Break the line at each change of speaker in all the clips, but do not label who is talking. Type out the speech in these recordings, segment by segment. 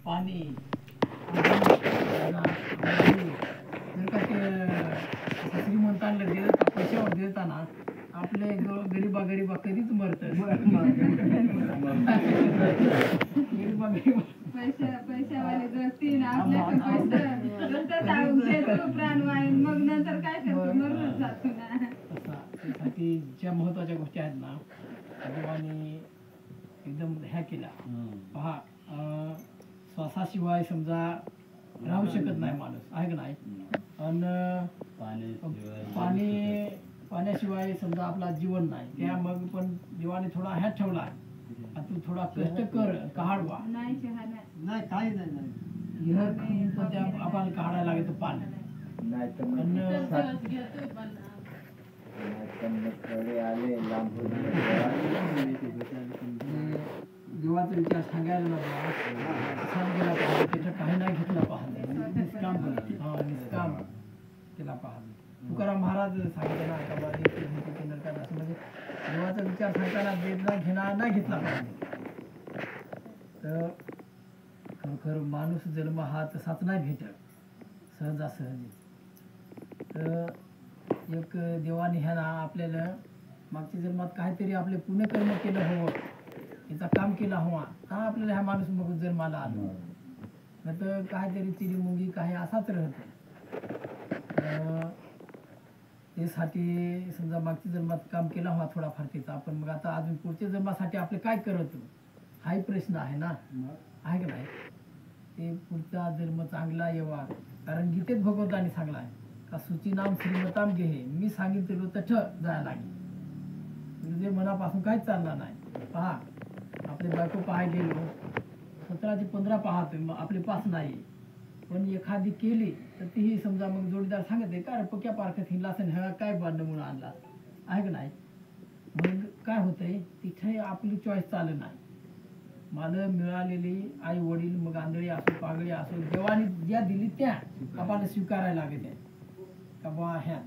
पाणी जर का ते श्रीमंतांना देत पैशावर देताना आपले गरीबा कधीच मरत
पैशावाले जगतील आपल्याकडे पैसा प्राण वाईन मग नंतर काय करतो मरूनच जातो ना.
त्यासाठी ज्या महत्वाच्या गोष्टी आहेत ना देवाने एकदम ह्या केल्या. पहा श्वासाशिवाय समजा राहू शकत नाही माणूस आहे का नाही. आणि पाण्याशिवाय समजा आपला जीवन नाही. त्या मग पण देवाने थोडा ह्यात ठेवला तू थोडा कष्ट कर काढवा
नाही चहा
नाही काही नाही
आपण काढायला लागेल पाणी
नाही तर
देवाचा विचार सांगायला सांगायला पाहिजे. त्याचं काही नाही घेतलं पाहिजे निष्काम केला पाहिजे. तुकाराम महाराज सांगितलं ना असं म्हणजे देवाचा विचार सांगताना देणं घेणार नाही घेतला पाहिजे. तर खरोखर माणूस जन्म हा तसाच नाही भेटत सहजासहजी. तर एक देवाने ह्या ना आपल्याला मागच्या जन्मात काहीतरी आपले पुण्यकर्म केलं हवं याचा काम केला हवा हा आपल्याला ह्या माणूस मग जन्माला आलो. नाही तर काहीतरी चिरी मुंगी काही असाच राहत. त्यासाठी समजा मागच्या जन्मात काम केला हवा थोडाफार त्याचा आपण मग आता अजून पुढच्या जन्मासाठी आपले काय करत हाही प्रश्न आहे ना आहे का नाही. ते पुढचा जन्म चांगला येवा. कारण गीतेत भगवंताने सांगला आहे का सुचिनाम श्रीमताम घे मी सांगितलं तठ जायला लागेल. म्हणजे मनापासून काहीच चालणार नाही. पहा आपले बायको पाहाय गेलो 17 ते 15 पाहतोय आपले पास नाही. पण एखादी केली तर तीही समजा मग जोडीदार सांगत आहे का रे पक्या पारखत हिंडला असेल ह्या काय बांध म्हणून आणला आहे का नाही. मग काय होतंय तिथे आपली चॉईस चालू नाही. मला मिळालेली आई वडील मग आंधळी असो पागळी असो देवाने ज्या दिली त्या आपल्याला स्वीकारायला लागत आहे का बा ह्या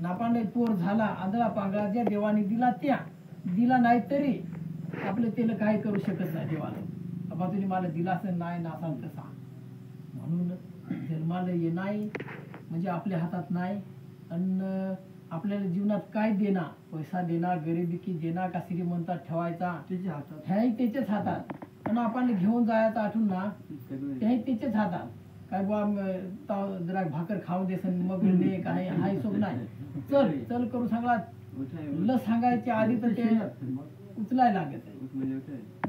नापांडे पोर झाला आंधळा पांगळा ज्या देवाने दिला त्या दिला नाही तरी आपलं त्याला काही करू शकत नाही देवाला. बाबा तुम्ही मला दिला असेल नाही ना असाल तसा. म्हणून जन्माला येणार म्हणजे आपल्या हातात नाही. आणि आपल्याला जीवनात काय देणार पैसा देणार गरिबी की देणार का श्रीमंतात ठेवायचा ह्याही त्याच्याच हातात. आणि आपण घेऊन जायचं आठवून ना त्याही त्याच्याच हातात. काय बुवा जरा भाकर खाऊ देसन मग ने काय हा हिशोब नाही. चल चल करू सांगला ल सांगायच्या आधी तर ते उचलायला लागत आहे.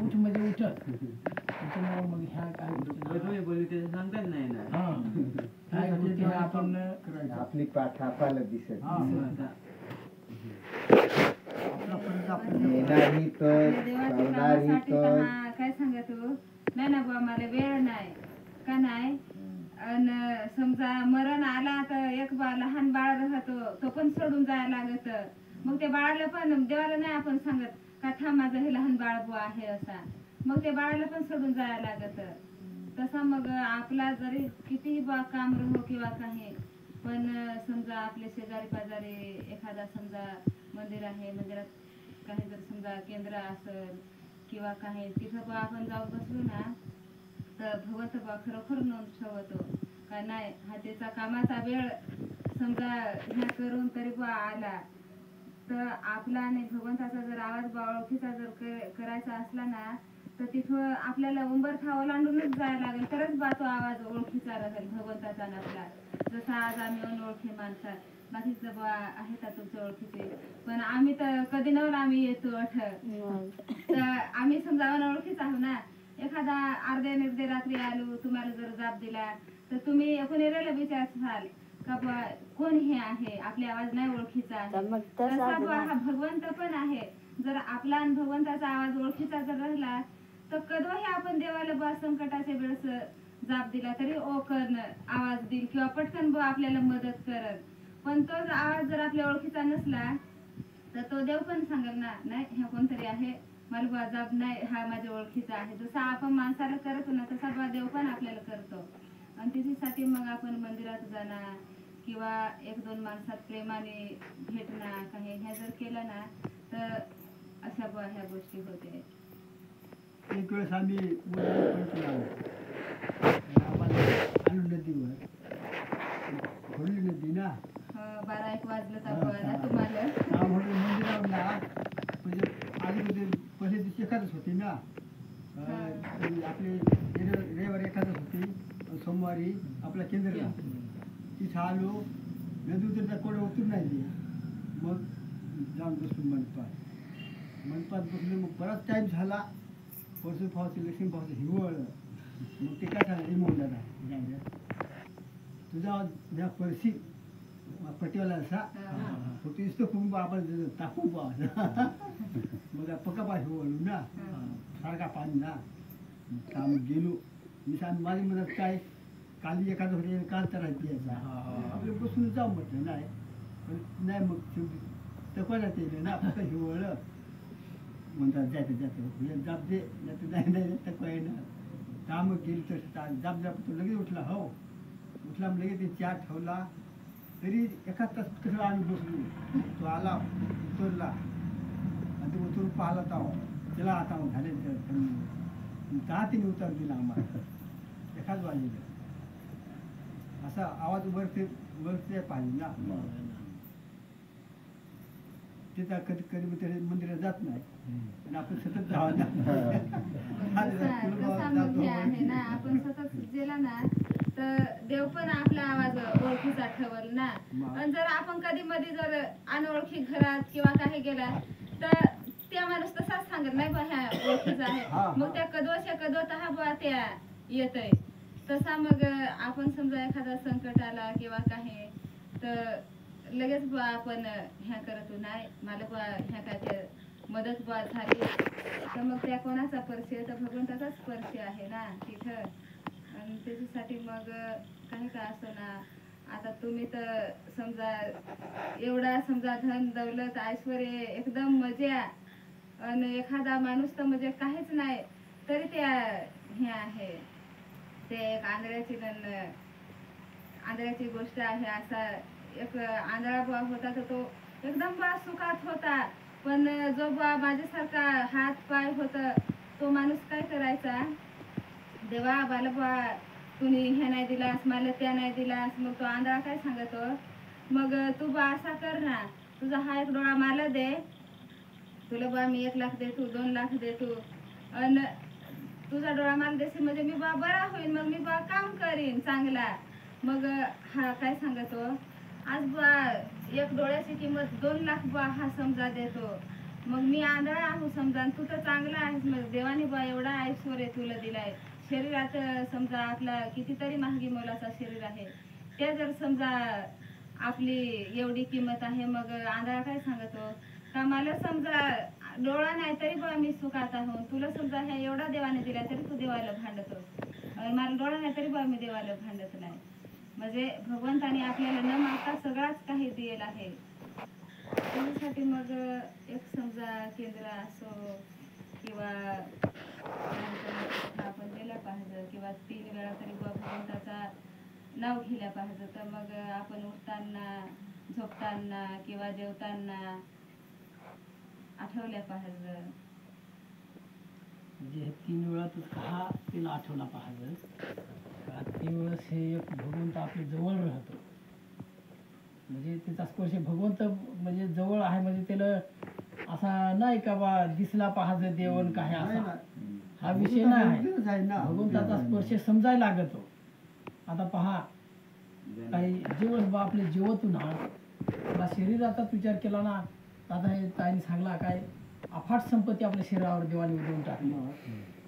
उठ म्हणजे उठत. त्याच्यामुळे मग ह्या काय
सांगताच नाही ना
काय गोष्टी ह्या आपण
आपली पाठापाला दिसत येणारही तर करणारही तर
काय सांगतो नाही ना बुवा मला वेळ नाही का नाही. आणि समजा मरण आला तर एक लहान बाळ राहतो तो पण सोडून जायला लागत. मग त्या बाळाला पण देवाला नाही आपण सांगत का थांब माझं हे लहान बाळ बुवा आहे असा. मग त्या बाळाला पण सोडून जायला लागत. तसा मग आपला जरी कितीही बा काम राहो किंवा काही पण समजा आपले शेजारी पाजारी एखादा समजा मंदिर आहे मंदिरात काही जर समजा केंद्र असेल किंवा काही तिथं बा आपण जाऊन बसलो ना तर भगवंत बा खरोखर नोंद ठेवतो का नाही हा त्याचा कामाचा वेळ समजा ह्या करून तरी बा आला तर आपला आणि भगवंताचा जर आवाज बा ओळखीचा जर करायचा असला ना तर तिथं आपल्याला उंबरठा ओलांडूनच जायला लागेल तरच बा तो आवाज ओळखीचा राहील भगवंताचा नसला. जसा आज आम्ही अनोळखी माणसात बाकीचं बा आहे का तुमच्या ओळखीचे पण आम्ही तर कधी नवल आम्ही येतो तर आम्ही समजा अनोळखीच आहो ना. एखादा अर्ध्या निर्धे रात्री आलो तुम्हाला जर जाब दिला तर तुम्ही पुणेऱ्याला विचारसाल का बा कोण हे आहे आपले आवाज नाही ओळखीचा आहे. तसा बा हा भगवंत पण आहे. जर आपला आणि भगवंताचा आवाज ओळखीचा जर राहिला तर कधीही आपण देवाला बा संकटाच्या वेळेस जाब दिला तरी ओकन आवाज देईल किंवा पटकन बा आपल्याला मदत करत. पण तो आवाज जर आपल्या ओळखीचा नसला तर तो देव पण सांगेल ना नाही हे कोणतरी आहे मला बा जाब नाही हा माझ्या ओळखीचा आहे. जसा आपण माणसाला करतो ना तसा बा देव पण आपल्याला करतो. आणि त्याच्यासाठी मग आपण मंदिरात जाणार किंवा 1-2 माणसात प्रेमाने भेटणं काही ह्या जर केलं ना तर अशा ह्या गोष्टी होते.
एक वेळेस आम्ही एखादं होती सोमवारी आपल्या केंद्राला तिथं आलो नदी कोण उतरून नाही ते मग जाऊन बसलो मंडपात बसलो मग बराच टाईम झाला परसून पावसाचं लक्ष्मी पावसाचं हिवाळलं मग ते काय झालं रिमोट दादा तुझा ज्या परशी पटेवाला असा फक्त इस्तो खूप आपण टाकू पा मग पक्का पाय हिवाळू ना सारखा पाणी ना काम गेलो मी सांग माझ्या मनात काय काली एखादं होते काल तर यायचा आपलं बसून जाऊ म्हटलं नाही पण नाही मग शेवटी तकवायला ते ना फक्त हिवाळलं म्हणतात जाते जाप दे नाही नाही तकवा येणार काम गेली तर जाप तो लगेच उठला हो उठला मग लगेच ते चहा ठेवला तरी एखाद तास कसं आम्ही बसलो तो आला उतरला आणि तो उतरून पाहिला तर त्याला आता झाले दहा तिने उतार दिला आम्हाला एखाद वाजेला असा आवाज वरते पाहिजे ना तिथं कधी कधी तरी मंदिरात जात नाही आणि आपण सतत जावं
आहे ना आपण सतत गेला ना तर देव पण आपला आवाज ओळखीचा ठेवल ना आणि जर आपण कधी मध्ये जर अनोळखी घरात किंवा काही गेला तर त्या माणूस तसाच सांगत नाही बा ह्या ओळखीचा आहे मग त्या कदवच्या कदवत हा बुवा त्या येतय तसा मग आपण समजा एखादा संकट आला किंवा काही तर लगेच बुवा आपण ह्या करत नाही मला बुवा ह्या काय ते मदत बुवा झाली तर मग त्या कोणाचा स्पर्श तर भगवंताचा स्पर्श आहे ना तिथं आणि त्याच्यासाठी मग काही का असो ना आता तुम्ही तर समजा एवढा समजा धन दौलत ऐश्वर एकदम मजा आणि एखादा माणूस तर म्हणजे काहीच नाही तरी त्या हे आहे ते एक आंधळ्याची गोष्ट आहे असा एक आंधळा बुवा होता तर तो एकदम बुवा सुखात होता पण जो बुवा माझ्यासारखा हात पाय होत तो माणूस काय करायचा देवा बाला बुवा तुम्ही हे नाही दिलास मला त्या नाही दिलास मग तो आंधळा काय सांगतो मग तू बा असा कर ना तुझा हा एक डोळा मला दे तुला बा मी 1 लाख देतो 2 लाख देतो आणि तुझा डोळा मला देशील म्हणजे मी बा बरा होईल मग मी बा काम करीन चांगला मग हा काय सांगतो आज बा 1 डोळ्याची किंमत 2 लाख बा हा समजा देतो मग मी आंधळा आहो समजा तू तर चांगला आहेस मग देवाने बा एवढा ऐश्वर तुला दिलाय शरीरात समजा आपला कितीतरी महागी मोलाचा शरीर आहे ते जर समजा आपली एवढी किंमत आहे मग आंधळा काय सांगतो का मला समजा डोळा नाही तरी बा मी सुखात आहो तुला समजा ह्या एवढा देवाने दिला तरी तू देवाला भांडतो मला डोळा नाही तरी बा मी देवाला भांडत नाही म्हणजे भगवंताने आपल्याला न मागता सगळाच काही दिलेला आहे त्याच्यासाठी मग एक समजा केंद्र असो किंवा आपण दिला पाहिजे किंवा 3 वेळा तरी भगवंताचा नाव घ्यायला पाहिजे तर मग आपण उठताना झोपताना किंवा जेवताना आठवल्या पाहिजे
म्हणजे हे 3 वेळातच हा तिला आठवला पाहिजे 3 वेळेस हे एक भगवंत आपल्या जवळ राहतो म्हणजे त्याचा स्पर्श भगवंत म्हणजे जवळ आहे म्हणजे त्याला असा नाही का बा दिसला पाहिजे देवन काय असा हा विषय नाही भगवंताचा स्पर्श समजायला लागतो आता पहा काही जेवण बा आपले जेवतून हा शरीराचाच विचार केला ना आता हे ताईने सांगला काय अफाट संपत्ती आपल्या शरीरावर देवाने उडवून टाकली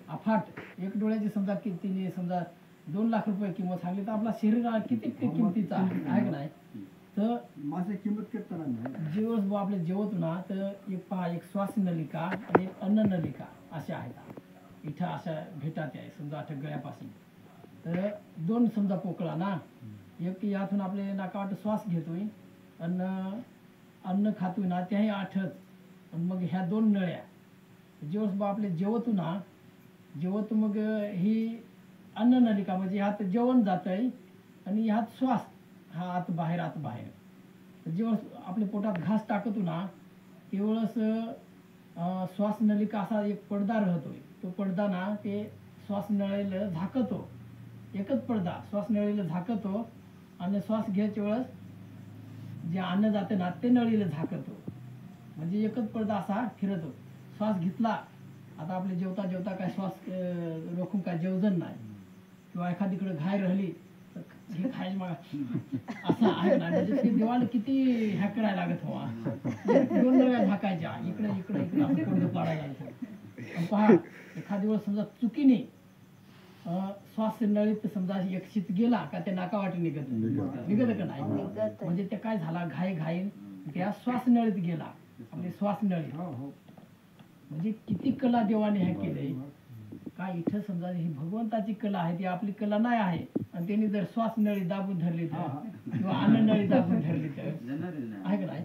अफाट 1 डोळ्याची समजा किमतीने समजा 2 लाख रुपये किंमत सांगली तर आपला शरीर किती किमतीचा आहे का नाही तर
माझी किंमत करताना
जेवण आपले जेवत ना तर एक पहा एक श्वास नलिका आणि एक अन्न नलिका अशा आहेत इथं अशा भेटात आहे समजा आता गळ्यापासून तर 2 समजा पोकळा ना एक यातून आपले नाकावाट श्वास घेतोय अन्न खातोय ना त्याही आठच आणि मग ह्या 2 नळ्या जेव्हा आपले जेवतो ना जेवतो मग ही अन्न नलिका म्हणजे ह्यात जेवण जातंय आणि ह्यात श्वास हा आत बाहेर जेव्हा आपल्या पोटात घास टाकतो ना तेवढंच श्वास नलिका असा एक पडदा राहतोय तो पडदा ना ते श्वास नळीला झाकतो एकच पडदा श्वास नळीला झाकतो आणि श्वास घ्यायच्या वेळेस जे अन्न जाते ना ते नळीला झाकतो म्हणजे एकच पडदा असा फिरतो श्वास घेतला आता आपले जेवता काय श्वास रोखून काय जेवजण नाही किंवा एखादीकडे घाय राहिली तर हे खायला मग असं आहे ना. म्हणजे ते देवाला किती ह्या करायला लागत हवा. 2 नळ्या झाकायच्या इकडे इकडे इकडे असं कोंड पाडायला लागतं. आणि पहा एखादी वेळ समजा चुकीने श्वास नळीत समजा एक शीत गेला का ते नाकावाटे निघत का नाही. म्हणजे ते काय झाला घाई घाई त्या श्वास नळीत गेला आपली श्वास नळी. म्हणजे किती कला देवाने ह्या केलंय काय. इथं समजा ही भगवंताची कला आहे ती आपली कला नाही आहे. आणि त्यांनी जर श्वास नळी दाबून धरली तर किंवा अन्न नळी दाबून धरली तर आहे का नाही.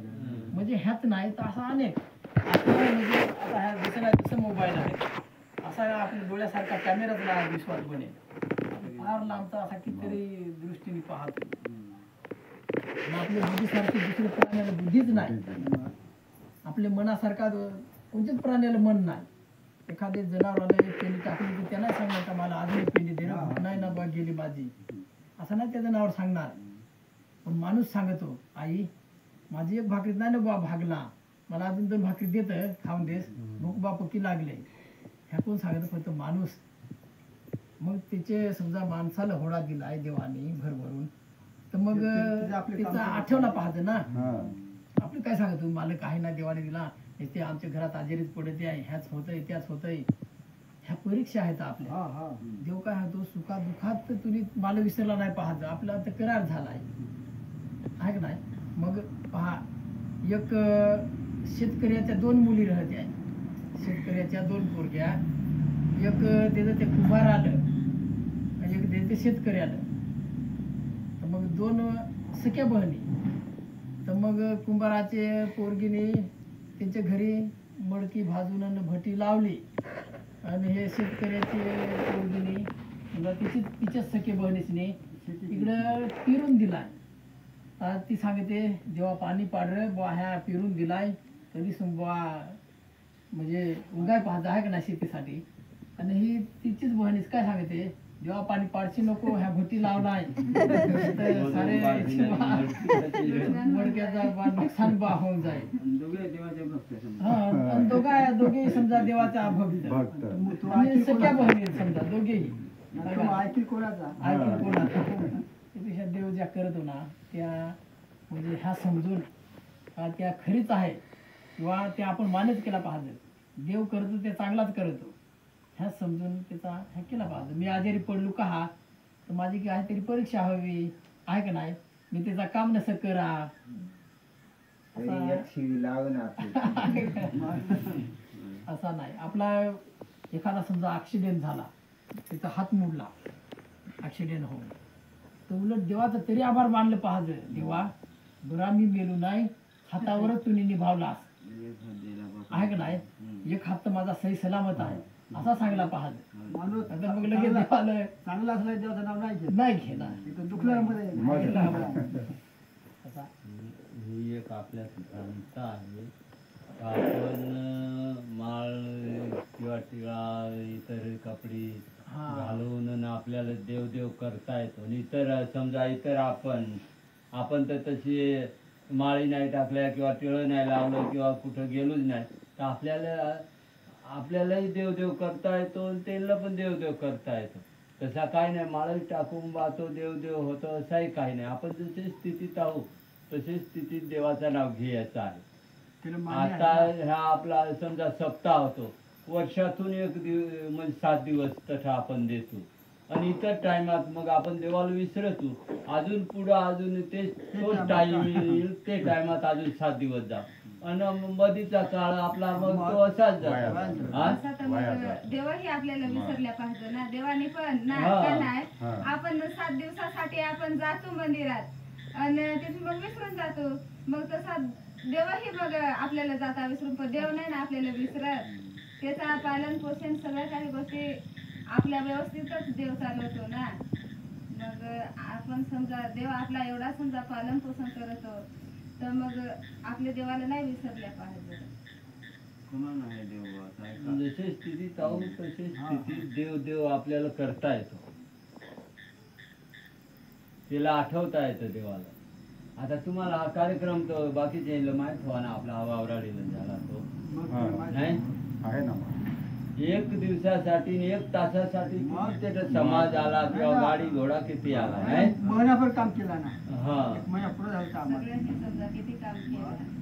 म्हणजे ह्याच नाही तर असा अनेक म्हणजे आता ह्या दिसायला जसं मोबाईल आहे असा आपल्या डोळ्यासारखा कॅमेराच नाही विश्वास बनेल. फार लांबचा असा कितीतरी दृष्टीने पाहतो. आपल्या बुद्धीसारखी दुसऱ्या प्राण्याला बुद्धीच नाही. आपल्या मनासारखा कोणत्याच प्राण्याला मन नाही. एखादे जनावराला एक पेंडी टाकली तर त्याला सांगणार का मला अजून एक पेंडी दे ना भूक नाही ना बा गेली माझी असं नाही त्या जनावर सांगणार. पण माणूस सांगतो आई माझी एक भाकरी नाही ना बा भागला मला अजून 2 भाकरी देत खाऊन देस भूक बा पक्की लागले. ह्या कोण सांगत फक्त माणूस. मग त्याचे समजा माणसाला होडा दिला आहे देवाने भरभरून तर मग त्याचा आठवणा पाहतो ना. आपलं काय सांगतो मालक आहे ना देवाने दिला ते आमच्या घरात आजारीच पडते आहे ह्याच होतंय त्याच होतंय. ह्या परीक्षा आहेत आपल्या. देव काय होतो सुखा दुःखात तुम्ही मला विसरला नाही पाहत आपला तर करार झालाय आहे का नाही. मग पहा एक शेतकऱ्याच्या 2 मुली राहत्या. शेतकऱ्याच्या 2 पोरग्या. एक त्याचं ते कुंभार आलं आणि एक त्याचं शेतकरी आलं. तर मग 2 सख्या बहिणी. तर मग कुंभाराचे पोरगीने त्यांच्या घरी मडकी भाजून आणि भटी लावली आणि हे शेतकऱ्याचे पोरगीने तिच्याच सख्या बहिणीने इकडं पिरून दिलाय. तर ती सांगते देवा पाणी पाडर बा ह्या पिरून दिलाय तरी बा म्हणजे उगाय पाहत आहे का ना शेतीसाठी. आणि ही तिचीच बहिणीच काय सांगते देवा पाणी पाडशी नको ह्या भटी लावलाय तर सारे मडक्याचा बा नुकसान बा होऊन जाईल. दोघे समजा देवाचा भक्त आणि सख्या बहिणी समजा दोघेही ऐकून कोणाचा त्यापेक्षा देव ज्या करतो ना त्या म्हणजे ह्या समजून त्या खरीच आहे किंवा त्या आपण मानच केला पाहिजे. देव करतो ते चांगलाच करतो ह्या समजून त्याचा ह्या केला पाहिजे. मी आजारी पडलो का तर माझी काहीतरी परीक्षा हवी आहे का नाही. मी त्याचा काम नसं करा असा नाही. आपला एखादा समजा ऍक्सिडेंट झाला त्याचा हात मोडला ऍक्सिडेंट होऊन तर उलट देवाचं तरी आभार मानलं पाहिजे. देवा बरा मी मेलो नाही हातावरच तुम्ही निभावलास आहे का नाही. एक हात तर माझा सही सलामत आहे असा सांगला पाहिजे.
माणूस
मग लगेच देवाला
चांगला असला देवाचं नाव
नाही घेणार.
दुखल्यामध्ये
ही एक आपल्या सिद्धांत आहे. आपण माळ किंवा टिळा इतर कपडे घालून आपल्याला देवदेव करता येतो. इतर समजा इतर आपण तर तशी माळी नाही टाकल्या किंवा टिळं नाही लावलं किंवा कुठं गेलोच नाही तर आपल्यालाही देवदेव करता येतो आणि त्यांना पण देवदेव करता येतो. तसा काही नाही माळी टाकून वाचो देवदेव होतं असाही काही नाही. आपण जशी स्थितीत आहोत तशी स्थितीत देवाचं नाव घ्यायचं आहे. आता ह्या आपला समजा सप्ताह होतो वर्षातून एक म्हणजे 7 दिवस तसा आपण देतो आणि इतर टायमात मग आपण देवाला विसरतो. अजून पुढं अजून तोच टाइम येईल ते टायमात अजून 7 दिवस जा आणि मधीचा काळ आपला मग तो असाच जातो.
देवही आपल्याला विसरल्या पाहिजे ना. देवाने पण नाही आपण 7 दिवसासाठी आपण जातो मंदिरात आणि तिथून मग विसरून जातो. मग तसा देवही मग आपल्याला जाता विसरून पण देव नाही ना आपल्याला विसरत. त्याचा पालन पोषण सगळ्या काही गोष्टी आपल्या व्यवस्थितच देव चालवतो ना. मग आपण समजा देव आपला एवढा समजा पालन पोषण करतो तर मग आपल्या देवाला नाही विसरल्या पाहिजे.
जसे स्थितीत आहोत तसे स्थितीत देव आपल्याला करता येतो. तिला आठवता येतं देवाला. आता तुम्हाला हा कार्यक्रम तर बाकीच्या माहित व्हा ना आपला वावराडीला झाला तो नाही
आहे ना.
एक दिवसासाठी आणि 1 तासासाठी किती त्याचा समाज आला किंवा गाडी घोडा किती आला नाही
महिनाभर काम केला ना,
हा
महिना पुढे झालं तर आम्हाला.
सगळ्यांनी समजा किती काम केलं.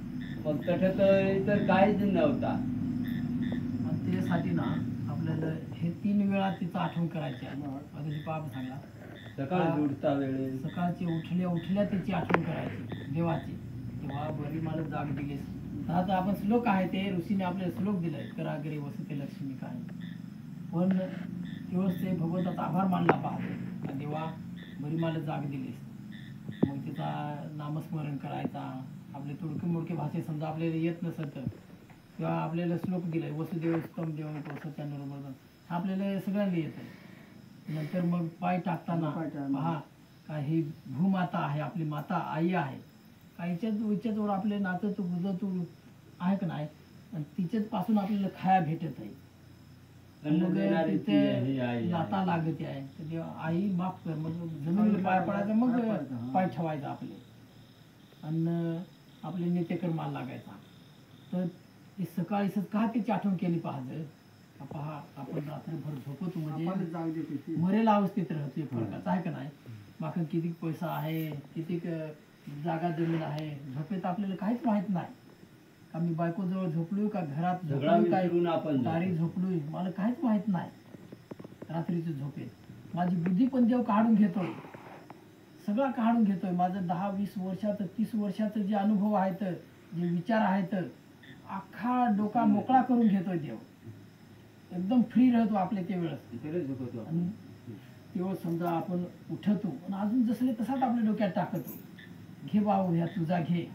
मग तसं तर इतर काहीच नव्हता.
आणि त्यासाठी ना आपल्याला हे 3 वेळा तिचं आठवण करायची आहे.
बरं.
आता जी बाब सांगा,
सकाळी उठता वेळेस
सकाळची उठल्या उठल्या त्याची आठवण करायची देवाची, तेव्हा बरी मला जाग दिलीस. तर आता आपण श्लोक आहे ते ऋषीने आपल्याला श्लोक दिलाय, करागिरी वसते लक्ष्मी काय. पण दिवस ते भगवंताचा आभार मानला पाहतो का देवा बरी मला जाग दिलीस. मग तिचा नामस्मरण करायचा. आपले तुडके मोडके भाषे समजा आपल्याला येत नसत किंवा आपल्याला श्लोक दिलाय वसुदेव स्तम देव सत्यानुरोबर आपल्याला सगळ्यांना येतं. नंतर मग पाय टाकताना
पाय टाकताना.
पहा का ही भूमाता आहे, आपली माता आई आहे. हिच्याजवळ आपले नातं तू गुजर तू आहे का नाही, आणि तिच्याच पासून आपल्याला खाया भेटत आहे.
अन्न
मग
देणारी ती ही आई
तिथे
आहे.
नाता लागत आहे. तर तेव्हा आई माफ कर, मग जमिनीला पाय पडायचा, मग पाय ठेवायचा आपले आणि आपले नित्यकर्माला लागायचा. तर ती सकाळी का त्याची आठवण केली पाहिजे. पहा आपण रात्रभर झोपतो
आपल्याला
म्हणजे
जाग देते ती.
मरेला अवस्थेत राहतो एक प्रकारचा आहे का नाही. मागं किती पैसा आहे, किती जागा जमीन आहे, झोपेत आपल्याला काहीच माहित नाही. का मी बायकोजवळ झोपलोय का घरात
सगळा
झोपलोय काय
विसरून आपण
दारी झोपलोय मला काहीच माहित नाही. रात्रीच्या झोपेत माझी बुद्धी पण देव काढून घेतोय, सगळं काढून घेतोय. माझं 10-20 वर्षाचं 30 वर्षाचं जे अनुभव आहेत, जे विचार आहेत, अख्खा डोका मोकळा करून घेतोय देव. एकदम फ्री राहतो आपल्या ते वेळेस.
इकडेच झोपतो आपण.
आणि तेव्हा समजा आपण उठतो आणि अजून जसले तसाच आपल्या डोक्यात टाकतो, घे भाऊ ह्या तुझा घे.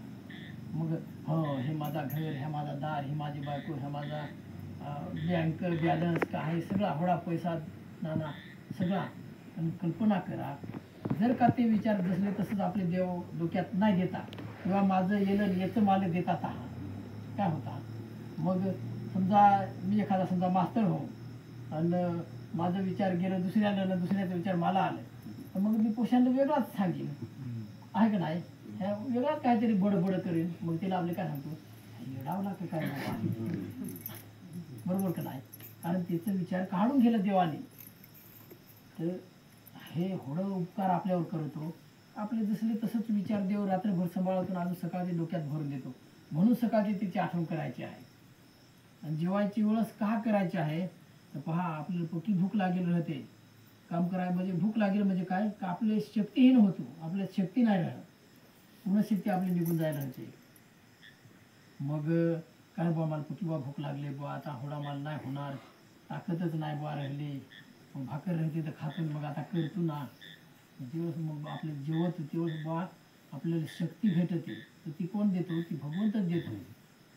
मग हो हे माझा घर, हे माझा दार, ही माझी बायको, हे माझा बँक बॅलन्स काय सगळा होडा पैसा नाना सगळा. आणि कल्पना करा जर का ते विचार जसले तसंच आपले देव डोक्यात नाही देता किंवा माझं येलं याचं मला देतात काय होता. मग समजा मी एखादा समजा मास्तर हो आणि माझा विचार गेलं दुसऱ्याला, दुसऱ्याचा विचार मला आलं, तर मग मी पोशांना वेगळाच सांगेन आहे का नाही. ह्या वेगळाच काहीतरी बडबड करेन. मग तिला आपले काय सांगतो येडावला का काय बाबा, बरोबर का नाही. कारण त्याचा विचार काढून गेला देवाने. तर हे होडं उपकार आपल्यावर करतो. आपले जसले तसंच विचार देव रात्रभर सांभाळतो आणि अजून सकाळच्या डोक्यात भरून देतो. म्हणून सकाळची तिची आठवण करायची आहे. आणि जेवायची वेळस का करायची आहे तर पहा आपल्याला पोटी भूक लागेल राहते. काम करायला म्हणजे भूक लागेल म्हणजे काय का आपले शक्तीहीन होतो, आपल्या शक्ती नाही राहत, पूर्ण शक्ती आपली निघून जायला राहते. मग काय बुवा मला पोटी बा भूक लागली बुवा, आता होडा माल नाही होणार, ताकदच नाही बुवा राहिली. मग भाकर राहते तर खातून मग आता करतो ना दिवस. मग आपले जेवत दिवस बुवा आपल्याला शक्ती भेटते. तर ती कोण देतो, ती भगवंतच देतो.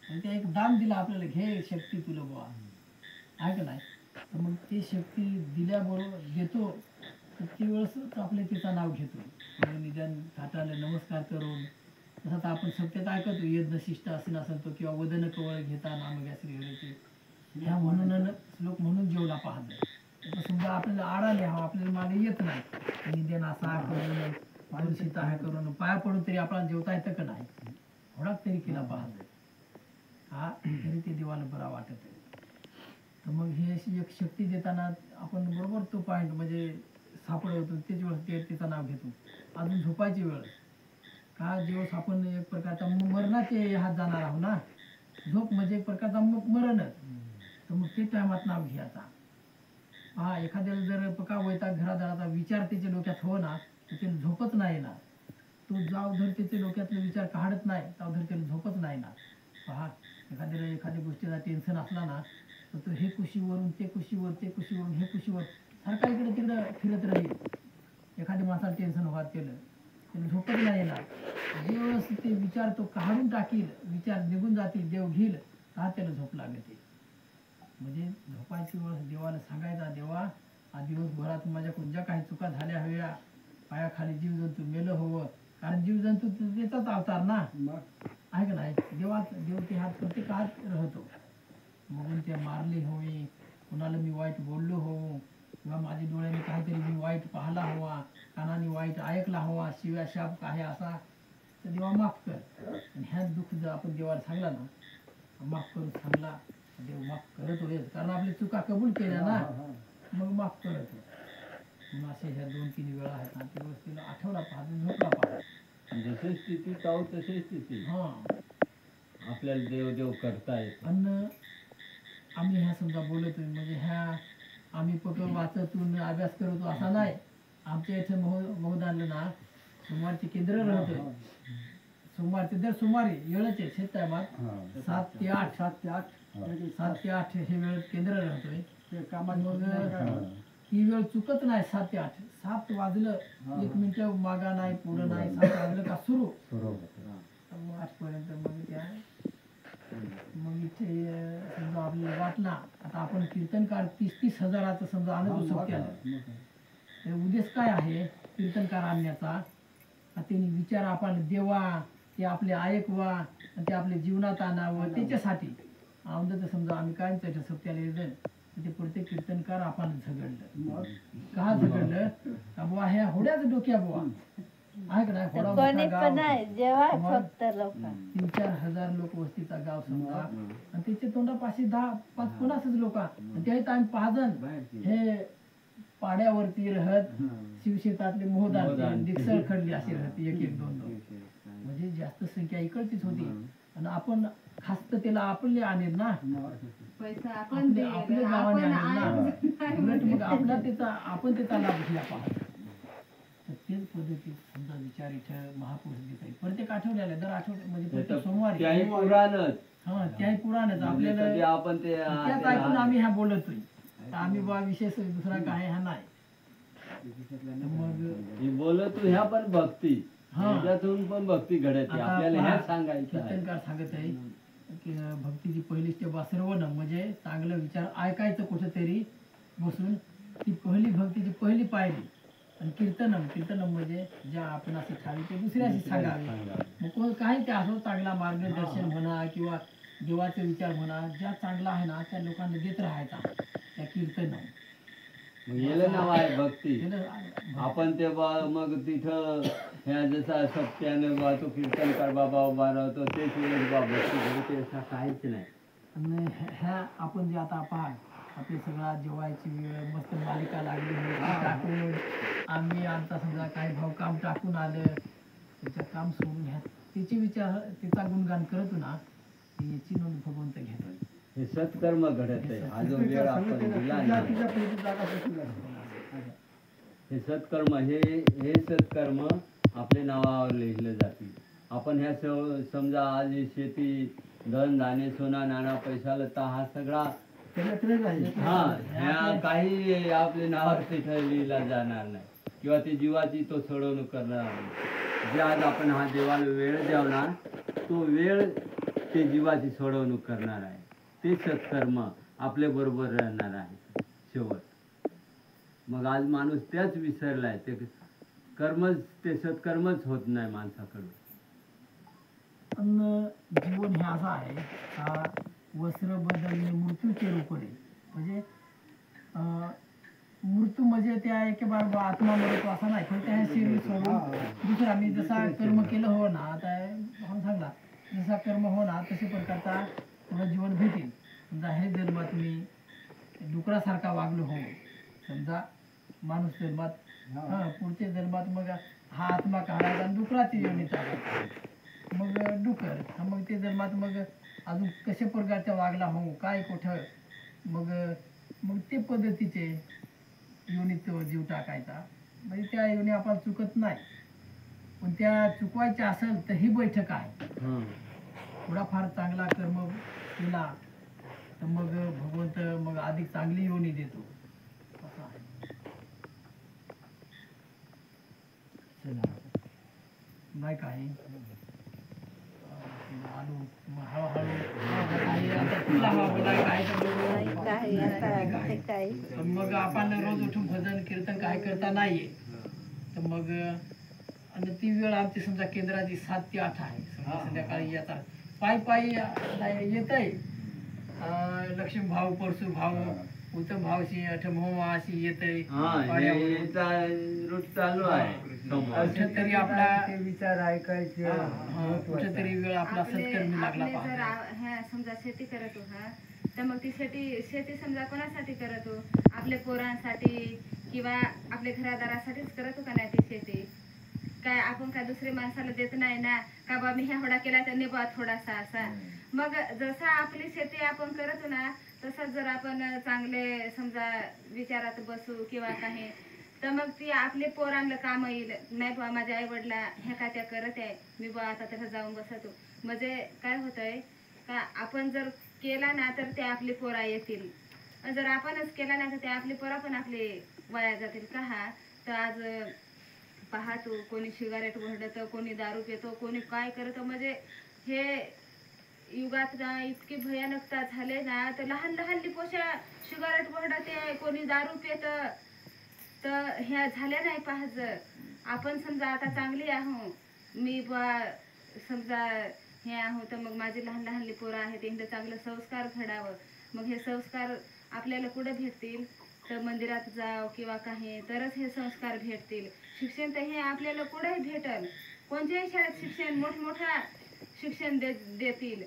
आणि त्या एक दान दिला आपल्याला, घे शक्ती तुला बुवा आहे का नाही. तर मग ती शक्ती दिल्याबरोबर देतो तर ती वेळेस आपले तिचं नाव घेतो. निदान थाटाला नमस्कार करून तसं तर आपण सत्यात ऐकतो यज्ञ शिष्ट असेल असेल तो किंवा वदन कवळ घेता नाम घ्या श्री हरीचे ह्या म्हणून लोक म्हणून जेवला पाहत. समजा आपल्याला आडाले हवा आपल्याला मागे येत नाही, निदान असा करून मानसिकता आहे करून पाया पडून तरी आपल्याला जेवता येतं का नाही, थोडाक तरी केला पाहत हा तरी ते देवाला बरा वाटत आहे. तर मग हे अशी एक शक्ती देताना आपण बरोबर तो पॉईंट म्हणजे सापडवतो. त्याच वेळेस ते तिचं नाव घेतो. अजून झोपायची वेळ का दिवस आपण एक प्रकारचा मरणाचे हात जाणार आहोत ना. झोप म्हणजे एक प्रकारचा मरणच. तर मग ते टायमात नाव घ्यायचा. हा एखाद्याला जर पका वैताग घरादाराचा विचार त्याच्या डोक्यात हो ना तर त्याला झोपच नाही ना. तो जाव धर त्याच्या डोक्यातले विचार काढत नाही जाव धर त्याला झोपच नाही ना. पहा एखाद्याला एखाद्या गोष्टीचा टेन्शन असला ना तर तो हे कुशीवरून ते कुशीवर, ते कुशीवरून हे कुशीवर सारखा इकडे तिकडं फिरत राहील. एखाद्या माणसाला टेन्शन व्हात केलं त्याला झोपच नाही येणार. दिवस ते विचार तो काढून टाकील, विचार निघून जातील, देव घेईल का त्याला झोप लागते. म्हणजे झोपायची वेळ देवाला सांगायचा, देवा आज दिवसभरात माझ्याकडून ज्या काही चुका झाल्या हव्या, पायाखाली जीवजंतू मेलं हवं. कारण जीवजंतू त्याचाच अवतार ना आहे का नाही. देव ते हात प्रत्येक हात राहतो. मग ते मारले हवे, कुणाला मी वाईट बोललो हो किंवा माझ्या डोळ्याने काहीतरी मी वाईट पाहला हवा, कानाने वाईट ऐकला हवा, शिव्या शाप काय असा तर देवा माफ कर. आणि ह्या दुःख जर आपण देवाला सांगला ना माफ करून सांगला देव माफ करत होईल कारण आपली चुका कबूल केल्या ना मग माफ करत होईल. मग असे ह्या 2-3 वेळा आहेत ना त्या गोष्टीला आठवला पाहिजे झोपला पाहिजे.
जशी स्थिती ताव तशी स्थिती
हा
आपल्याला देव करता येत.
अन्न आम्ही ह्या समजा बोलतोय म्हणजे ह्या आम्ही फक्त वाचतून अभ्यास करतो असा नाही. आमच्या इथे महोदानला ना सोमवारचे केंद्र राहतोय. सोमवारचे दर सोमवारी वेळेचे शेत टायमात 7 ते 8 7 ते 8 हे वेळ केंद्र राहतोय.
ते कामात
मग ही वेळ चुकत नाही. 7 ते 8 7 वाजलं 1 मिनिट मागा नाही पुढं नाही 7 वाजलं का सुरू मग 8 पर्यंत मग त्या मग इथे समजा आपल्याला वाटला आता आपण कीर्तनकार 30 हजाराचं समजा आणत उत्सव केला तर उद्देश काय आहे कीर्तनकार आणण्याचा. त्यांनी विचार आपण देवा ते आपले ऐकवा आणि ते आपल्या जीवनात आणावं त्याच्यासाठी आमचं समजा आम्ही काय त्याच्या सत्याला येतं ते प्रत्येक कीर्तनकार आपण झगडलं. का झगडलं का बुवा ह्या होड्याच डोक्या बुवा आहे का नाही होडा
कोणी
मोठा
पण
गाव.
आहे जेव्हा
मग
फक्त लोक
3-4 हजार लोक वस्तीचा गाव समजा आणि त्याच्या तोंडापाशी 10-5-50 लोक आणि त्यात आम्ही 5 जण हे पाड्यावरती राहत शिवशेतातले मोहदार दिक्सळ खडली अशी राहते 1-1-2-2 म्हणजे जास्त संख्या इकडचीच होती आणि आपण खास तर त्याला आपले आणेल ना
पैसा आपण
आपल्या
देईल.
आपल्या गावाने
आपण
आणेल ना उलट मग आपला त्याचा आपण त्याचा लाभ घ्या पाहतो. तर तेच पद्धतीत समजा विचार इथं महापुरुष देत आहे प्रत्येक आठवड्याला दर आठवड्या म्हणजे प्रत्येक सोमवारी
त्याही पुराणच
हा त्याही पुराणच
कधी
आपल्याला
आपण ते
त्याच ऐकून आम्ही ह्या बोलतोय. तर आम्ही बा विशेष दुसरा काय हा नाही. तर मग
ही बोलतो ह्या पण भक्ती
हा.
त्याच्यातून पण भक्ती घडते
आता
आपल्याला
पहा,
ह्या सांगायचं आहे.
कीर्तनकार सांगत आहे की भक्तीची पहिली स्टेप श्रवण म्हणजे चांगलं विचार ऐकायचं कुठेतरी बसून ती पहिली भक्तीची पहिली पायरी आणि कीर्तनम म्हणजे ज्या आपण असे ठावी ते दुसऱ्याशी सांगावे. मग कोण काही ते असो चांगला मार्गदर्शन म्हणा किंवा देवाचे विचार म्हणा ज्या चांगला आहे ना त्या लोकांना देत राहायचा त्या कीर्तनम.
मग याला नाव आहे भक्ती.
त्याला
आपण ते मग तिथं ह्या जसा सत्यानं बा तो कीर्तनकार बाबा उभा राहतो तेच वेळेस बा भक्ती घडते असं काहीच नाही.
आणि ह्या आपण जे आता पाहाय आपली सगळा जेवायची वेळ मस्त मालिका लागली होती टाकून आम्ही आमचा समजा काही भाऊ काम टाकून आलं त्याचं काम सोडून ह्या त्याचे विचार त्याचा गुणगान करतो ना याची नोंद भगवंत घेतो.
हे सत्कर्म घडत आहे. हा जो वेळ आपण दिला ना हे सत्कर्म हे सत्कर्म आपल्या नावावर लिहिलं जाते. आपण ह्या समजा आज ही शेती धन धान्य सोना नाणा पैसा लता हा सगळा हा ह्या काही आपल्या नावावर तिथं लिहिला जाणार नाही किंवा ते जीवाची तो सोडवणूक करणार नाही. जे आज आपण हा देवाला वेळ द्यावणार तो वेळ ते जीवाची सोडवणूक करणार आहे. ते सत्कर्म आपल्या बरोबर राहणार आहे शेवट. मग आज माणूस त्याच विसरलाय. ते कर्मच ते सत्कर्मच होत नाही माणसाकडून.
पण जीवन हे असं आहे का वस्त्र बदलणे मृत्यूचे रूप आहे. म्हणजे मृत्यू म्हणजे त्या एके बार आत्मा मरतो असा नाही पण त्या शरीर सोडून दुसरा मी जसा कर्म केलं हो ना आता आपण सांगला जसा कर्म हो ना तशा प्रकारचा तुला जीवन भेटेल. समजा हे जन्मात मी डुकरासारखा वागलो हो समजा माणूस जन्मात पुढच्या जन्मात मग हा आत्मा काढायचा आणि डुकराची योनीत आला मग डुकर मग ते जन्मात मग अजून कशा प्रकारचा वागला हो काय कुठं मग ते पद्धतीचे योनीत जीव टाकायचा. म्हणजे त्या योनी आपण चुकत नाही पण त्या चुकवायच्या असेल तर ही बैठक आहे. थोडाफार चांगला कर्म केला तर मग भगवंत मग अधिक चांगली योनी देतो असं आहे. नाही काय आलो मग हळूहळू मग आपण रोज उठून भजन कीर्तन काय करता नाहीये तर मग आणि ती वेळ आमची समजा केंद्राची 7 ते 8 आहे. समजा संध्याकाळी येतात पायी येत आहे. लक्ष्मी भाऊ परसू भाऊ उत्तम भावशी अठमोशी येत आहे
चालू आहे.
कुठेतरी आपला
विचार ऐकायचे
कुठेतरी वेळ आपला सत्कर्मी लागला
आपले जर
पाहिजे.
ह्या समजा शेती करत हा तर मग ती शेती समजा कोणासाठी करतो, आपल्या पोरांसाठी किंवा आपल्या घरादारासाठीच करतो का नाही ती शेती. काय आपण काय दुसरे माणसाला देत नाही ना, का बा मी ह्या होडा केला तर नेबा थोडासा असा. मग जसा आपली शेती आपण करतो ना, तसंच जर आपण चांगले समजा विचारात बसू किंवा काही, तर मग ती आपले पोरांना काम येईल. नाही बा माझ्या आई वडिला ह्या का त्या करत आहे, मी बा आता तसं जाऊन बसतो. म्हणजे काय होतंय का आपण जर केला ना तर ते आपली पोरा येतील, जर आपणच केला ना तर ते आपली पोरा पण आपली वाया जातील. का हा तर आज पहा तू, कोणी सिगारेट ओढत, कोणी दारू पितो, कोणी काय करत. म्हणजे हे युगात ना इतकी भयानकता झाले ना, तर लहान लहान पोशा सिगारेट ओढते, कोणी दारू पित. तर ह्या झाल्या नाही पाहिजे. आपण समजा आता चांगली आहो, मी बा समजा हे आहो, तर मग माझे लहान लहान पोरं आहेत, त्यांचं चांगलं संस्कार घडावं. मग हे संस्कार आपल्याला कुठे भेटतील, तर मंदिरात जाव किंवा काही, तरच हे संस्कार भेटतील. शिक्षण तर हे आपल्याला कुठेही भेटल, कोणत्याही शाळेत शिक्षण मोठमोठा शिक्षण देतील,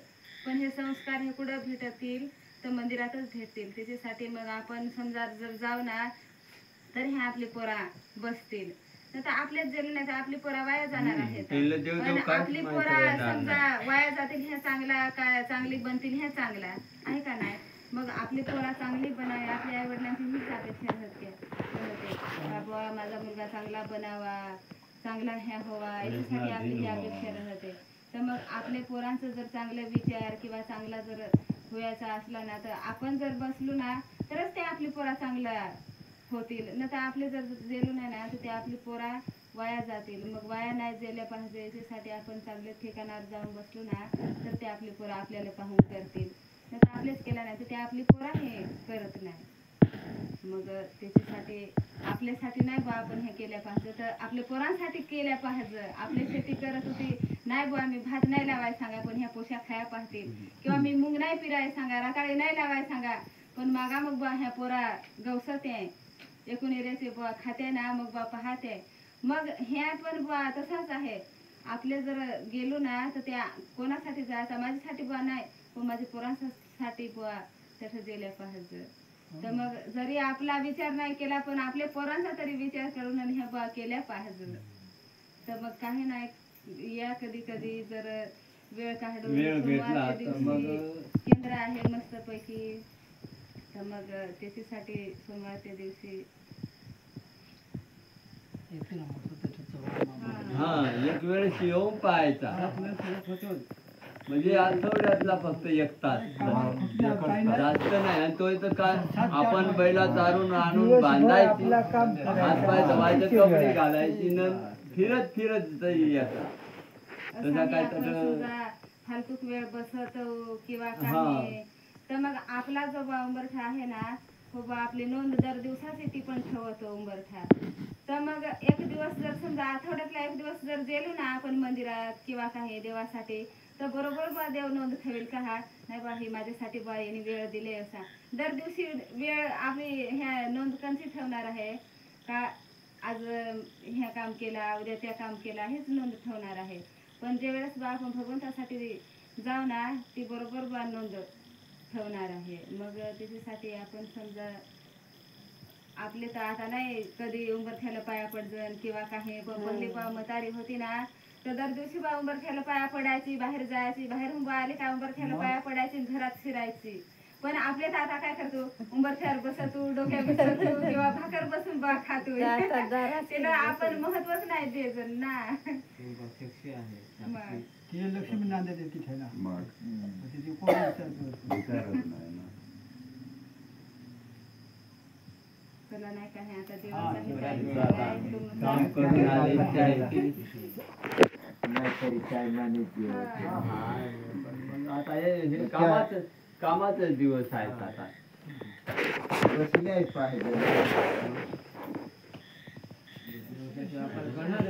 पण हे संस्कार हे कुठं भेटतील, तर मंदिरातच भेटतील. त्याच्यासाठी मग आपण समजा जर जाऊ ना, तर हे आपली पोरा बसतील. तर आपल्याच गेले नाही तर आपली पोरा वाया जाणार आहेत. पण आपली पोरा समजा वाया जातील हे चांगला, काय चांगली बनतील हे चांगला आहे का नाही. मग आपली पोरा चांगली बनावी, आपल्या आई वडिलांची हीच अपेक्षा होते. बाबा माझा मुलगा चांगला बनावा, चांगला ह्या व्हावा, याच्यासाठी आपली ही अपेक्षा राहते. तर मग आपल्या पोरांचं जर चांगले विचार किंवा चांगला जर व्हायचा असला ना, तर आपण जर बसलो ना तरच ते आपली पोरा चांगला होतील. न तर आपले जर गेलो नाही ना तर ते आपली पोरा वाया जातील. मग वाया नाही गेल्या पाहिजे, याच्यासाठी आपण चांगल्या ठिकाणावर जाऊन बसलो ना तर ते आपली पोरा आपल्याला पाहून करतील. न तर आपलेच केला नाही तर ते आपली पोरा हे करत नाही. मग त्याच्यासाठी आपल्यासाठी नाही बा आपण हे केल्या पाहिजे, तर आपल्या पोरांसाठी केल्या पाहिजे. आपली शेती करत होती, नाही बुवा मी भात नाही लावाय सांगा, पण ह्या पोशा खाया पाहतील. किंवा मी मूग नाही पिराय सांगा, रताळी नाही लावाय सांगा, पण मागा मग बा ह्या पोरा गवसते, एकूण एरियाचे बुवा खाते ना, मग बा पाहते. मग ह्या पण बुवा तसाच आहे. आपले जर गेलो ना तर त्या कोणासाठी जायचं, माझ्यासाठी बुवा नाही, पण माझ्या पोरांसाठी बुवा तसं गेल्या पाहिजे. तर मग जरी आपला विचार नाही केला, पण आपल्या पोरांचा तरी विचार करून आणि ह्या बुवा केल्या पाहिजे. तर मग काही नाही, या कधी कधी जर वेळ काढून सोमवारच्या दिवशी केंद्र आहे मस्तपैकी, तर मग त्याच्यासाठी सोमवारच्या दिवशी
हा एक वेळेस येऊन पाहायचा, म्हणजे आठवड्यातला फक्त एक तास, जास्त नाही. आणि तो इथं काय आपण बैला चारून आणून बांधायची, हातपाय धुवायचे, कपडे घालायची, न फिरत फिरत यायचा. तसा काय
फालतूक वेळ बसतो किंवा काही, तर मग आपला जो उंबरठा आहे ना, हो बा आपली नोंद दर दिवसाची ती पण ठेवतो उंबरठा. तर मग एक दिवस जर समजा आठवड्यातला एक दिवस जर गेलो ना आपण मंदिरात किंवा काही देवासाठी, तर बरोबर बा देव नोंद ठेवेल का हा नाही बा ही माझ्यासाठी बा यांनी वेळ दिले असा. दर दिवशी वेळ आपली ह्या नोंद कंची ठेवणार आहे का, आज ह्या काम केला, उद्या त्या काम केला, हेच नोंद ठेवणार आहे. पण ज्या वेळेस बा आपण भगवंतासाठी जाऊ ना, ती बरोबर बा नोंद ठेवणार आहे. मग त्याच्यासाठी आपण समजा आपले तर आता नाही कधी उंबरठ्याला पाया पडजन किंवा काही, पहिली बा म्हातारी होती ना तर दर दिवशी बा उंबरठ्याला पाया पडायची, बाहेर जायची, बाहेरून बा आले का उंबरठ्याला पाया पडायची, घरात फिरायची. पण आपले तर आता काय करतो, उंबरठ्यावर बसतो, डोक्यावर बसतो किंवा भाकर बसून बा खातो. त्याला आपण महत्वच नाही देत ना.
तिला लक्ष्मी नांदत येते ठेला,
चला नाही काही आता
काम करून आले
नाहीतरी काय मानायची.
आता हे कामाचे दिवस आहेत आता.
बसले पाहिजे.